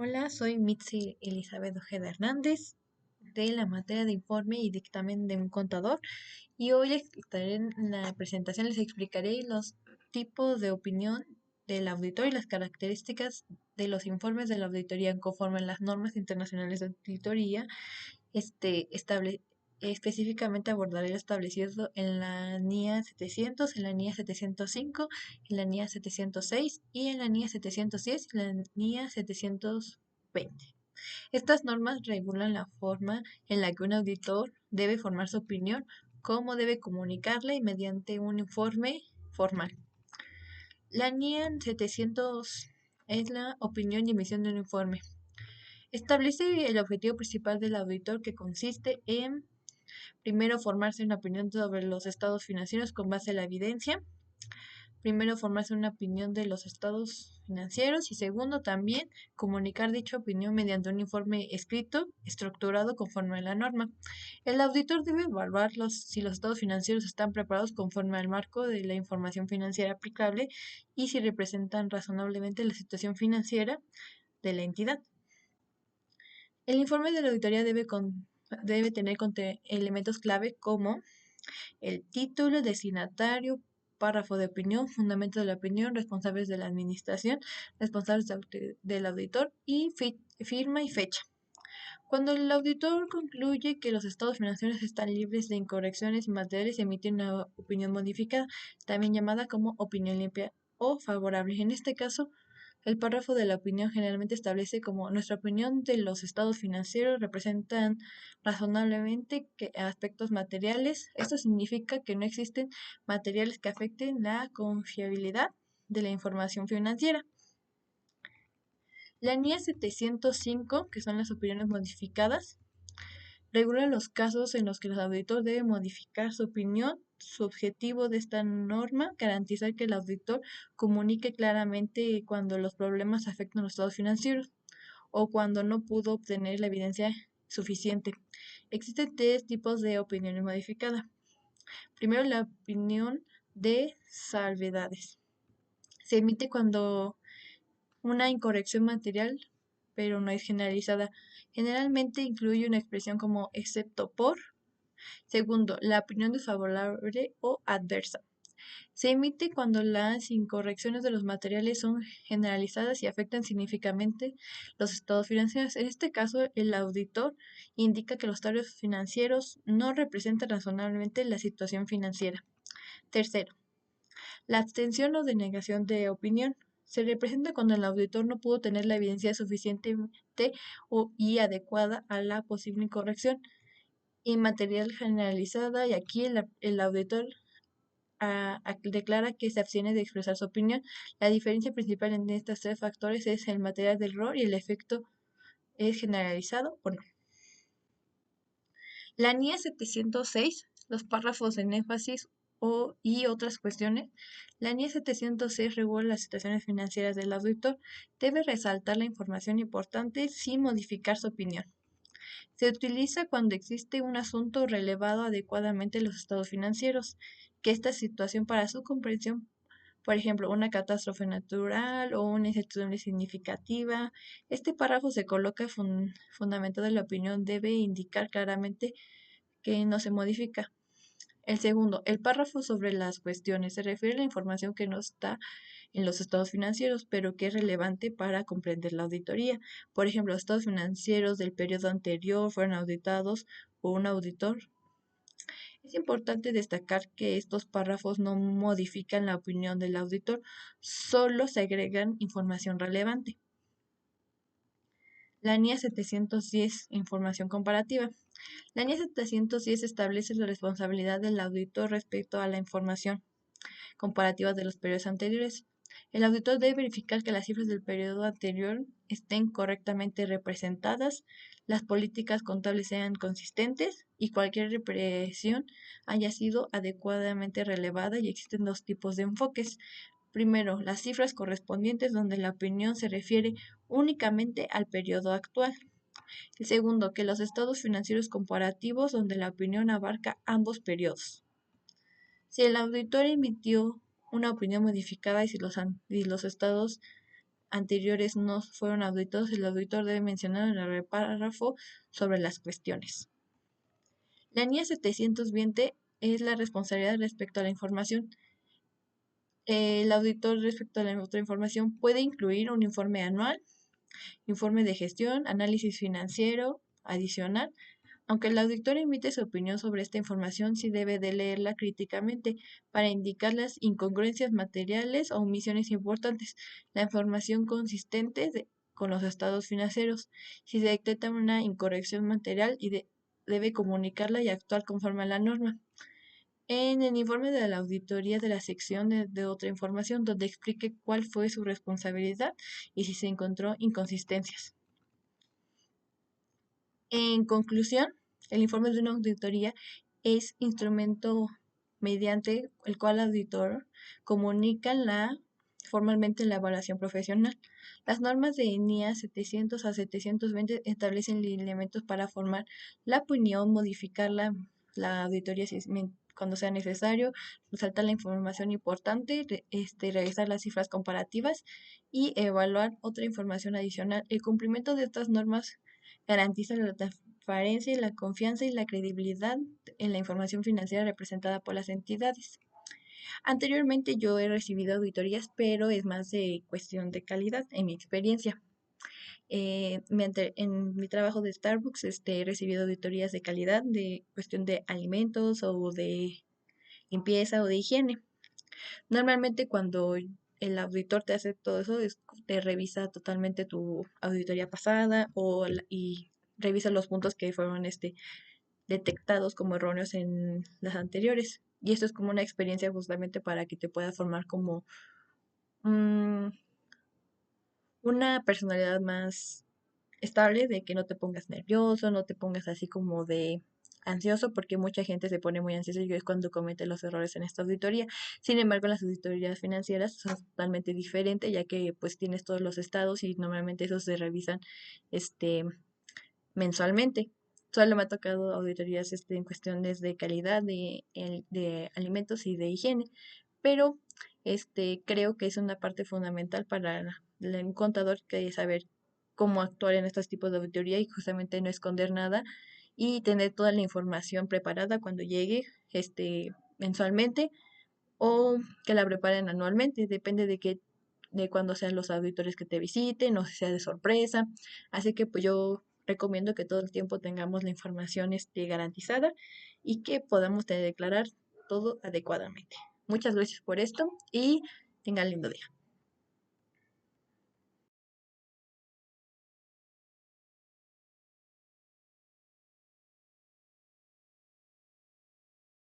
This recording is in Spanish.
Hola, soy Mitzi Elizabeth Ojeda Hernández de la materia de informe y dictamen de un contador y hoy en la presentación les explicaré los tipos de opinión del auditor y las características de los informes de la auditoría conforme a las normas internacionales de auditoría estable, específicamente abordaré lo establecido en la NIA 700, en la NIA 705, en la NIA 706 y en la NIA 710 y la NIA 720. Estas normas regulan la forma en la que un auditor debe formar su opinión, cómo debe comunicarla y mediante un informe formal. La NIA 700 es la opinión y emisión de un informe. Establece el objetivo principal del auditor, que consiste en, primero, formarse una opinión sobre los estados financieros con base en la evidencia. Primero, formarse una opinión de los estados financieros y segundo, también comunicar dicha opinión mediante un informe escrito, estructurado conforme a la norma. El auditor debe evaluar si los estados financieros están preparados conforme al marco de la información financiera aplicable y si representan razonablemente la situación financiera de la entidad. El informe de la auditoría debe tener elementos clave como el título, destinatario, párrafo de opinión, fundamento de la opinión, responsables de la administración, responsables del auditor y firma y fecha. Cuando el auditor concluye que los estados financieros están libres de incorrecciones materiales, emite una opinión modificada, también llamada como opinión limpia o favorable. En este caso, el párrafo de la opinión generalmente establece como nuestra opinión de los estados financieros representan razonablemente aspectos materiales. Esto significa que no existen materiales que afecten la confiabilidad de la información financiera. La NIA 705, que son las opiniones modificadas, regula los casos en los que el auditor debe modificar su opinión. Su objetivo de esta norma, garantizar que el auditor comunique claramente cuando los problemas afectan los estados financieros o cuando no pudo obtener la evidencia suficiente. Existen tres tipos de opiniones modificadas. Primero, la opinión de salvedades. Se emite cuando una incorrección material, pero no es generalizada. Generalmente incluye una expresión como excepto por. Segundo, la opinión desfavorable o adversa. Se emite cuando las incorrecciones de los materiales son generalizadas y afectan significativamente los estados financieros. En este caso, el auditor indica que los estados financieros no representan razonablemente la situación financiera. Tercero, la abstención o denegación de opinión. Se representa cuando el auditor no pudo tener la evidencia suficientemente y adecuada a la posible incorrección inmaterial generalizada, y aquí el auditor declara que se abstiene de expresar su opinión. La diferencia principal entre estos tres factores es el material del error y el efecto es generalizado o no. La NIA 706, los párrafos en énfasis y otras cuestiones. La NIA 706 regula las situaciones financieras del auditor. Debe resaltar la información importante sin modificar su opinión. Se utiliza cuando existe un asunto relevado adecuadamente en los estados financieros, que esta situación para su comprensión, por ejemplo, una catástrofe natural o una incertidumbre significativa. Este párrafo se coloca fundamentado en la opinión, debe indicar claramente que no se modifica. El segundo, el párrafo sobre las cuestiones, se refiere a la información que no está en los estados financieros, pero que es relevante para comprender la auditoría. Por ejemplo, los estados financieros del periodo anterior fueron auditados por un auditor. Es importante destacar que estos párrafos no modifican la opinión del auditor, solo se agregan información relevante. La NIA 710, información comparativa. La NIA 710 establece la responsabilidad del auditor respecto a la información comparativa de los periodos anteriores. El auditor debe verificar que las cifras del periodo anterior estén correctamente representadas, las políticas contables sean consistentes y cualquier represión haya sido adecuadamente relevada, y existen dos tipos de enfoques. Primero, las cifras correspondientes, donde la opinión se refiere únicamente al periodo actual. El segundo, que los estados financieros comparativos, donde la opinión abarca ambos periodos. Si el auditor emitió una opinión modificada y si los estados anteriores no fueron auditados, el auditor debe mencionar en el párrafo sobre las cuestiones. La NIA 720 es la responsabilidad respecto a la información. El auditor respecto a la otra información puede incluir un informe anual, informe de gestión, análisis financiero adicional. Aunque el auditor emite su opinión sobre esta información, sí debe de leerla críticamente para indicar las incongruencias materiales o omisiones importantes, la información consistente con los estados financieros. Si se detecta una incorrección material debe comunicarla y actuar conforme a la norma. En el informe de la auditoría de la sección de otra información, donde explique cuál fue su responsabilidad y si se encontró inconsistencias. En conclusión, el informe de una auditoría es instrumento mediante el cual el auditor comunica formalmente la evaluación profesional. Las normas de NIA 700 a 720 establecen lineamientos para formar la opinión, modificar la auditoría cuando sea necesario, resaltar la información importante, revisar las cifras comparativas y evaluar otra información adicional. El cumplimiento de estas normas garantiza la transparencia y la confianza y la credibilidad en la información financiera representada por las entidades. Anteriormente yo he recibido auditorías, pero es más de cuestión de calidad, en mi experiencia. En mi trabajo de Starbucks he recibido auditorías de calidad, de cuestión de alimentos o de limpieza o de higiene. Normalmente cuando el auditor te hace todo eso, te revisa totalmente tu auditoría pasada y revisa los puntos que fueron detectados como erróneos en las anteriores. Y esto es como una experiencia justamente para que te pueda formar como mm, una personalidad más estable, de que no te pongas nervioso, no te pongas así como de ansioso, porque mucha gente se pone muy ansiosa y es cuando comete los errores en esta auditoría. Sin embargo, las auditorías financieras son totalmente diferentes, ya que pues tienes todos los estados y normalmente esos se revisan este mensualmente. Solo me ha tocado auditorías en cuestiones de calidad de alimentos y de higiene, pero creo que es una parte fundamental para un contador, que es saber cómo actuar en estos tipos de auditoría y justamente no esconder nada y tener toda la información preparada cuando llegue mensualmente o que la preparen anualmente, depende de cuándo sean los auditores que te visiten o si sea de sorpresa. Así que pues yo recomiendo que todo el tiempo tengamos la información garantizada y que podamos declarar todo adecuadamente. Muchas gracias por esto y tengan lindo día.